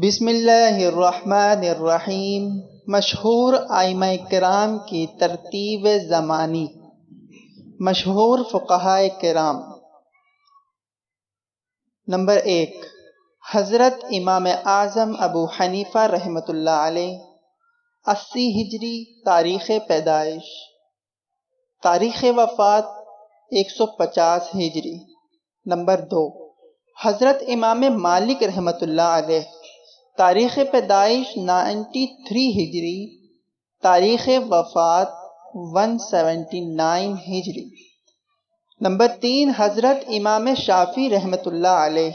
بسم اللہ الرحمن الرحیم۔ مشہور ائمہ کرام کی ترتیب زمانی۔ مشہور فقہائے کرام۔ نمبر 1، حضرت امام اعظم ابو حنیفہ رحمۃ اللہ علیہ، 80 ہجری تاریخ پیدائش، تاریخ وفات 150 ہجری۔ نمبر 2، حضرت امام مالک رحمۃ اللہ علیہ، تاریخ پیدائش 93 ہجری، تاریخ وفات 179 ہجری۔ نمبر 3، حضرت امام شافعی رحمۃ اللہ علیہ،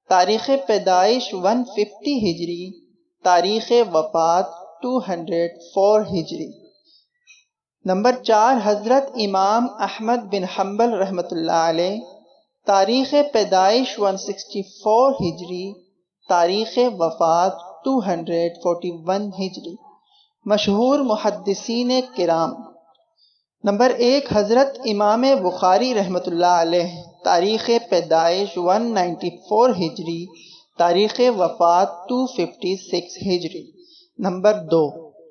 تاریخ پیدائش 150 ہجری، تاریخ وفات 204 ہجری۔ نمبر 4، حضرت امام احمد بن حنبل رحمۃ اللہ علیہ، تاریخ پیدائش 164 ہجری، تاریخ وفات 241 ہجری۔ مشہور محدثین کرام۔ نمبر 1، حضرت امام بخاری رحمۃ اللہ علیہ، تاریخ پیدائش 194 ہجری، تاریخ وفات 256 ہجری۔ نمبر 2،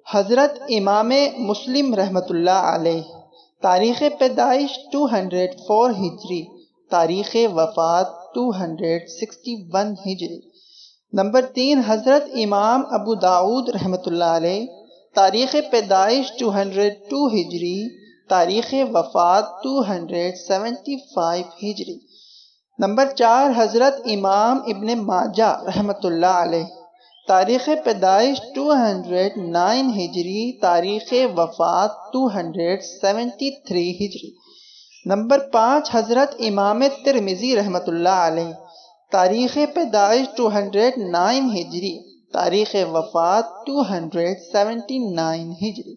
حضرت امام مسلم رحمۃ اللہ علیہ، تاریخ پیدائش 204 ہجری، تاریخ وفات 261 ہجری۔ نمبر 3، حضرت امام ابو داؤد رحمۃ اللہ علیہ، تاریخ پیدائش 202 ہجری، تاریخ وفات 275 ہجری۔ نمبر 4، حضرت امام ابن ماجہ رحمۃ اللہ علیہ، تاریخ پیدائش 209 ہجری، تاریخ وفات 273 ہجری۔ نمبر 5، حضرت امام ترمذی رحمۃ اللہ علیہ، تاریخ پیدائش 209 ہجری، تاریخ وفات 279 ہجری۔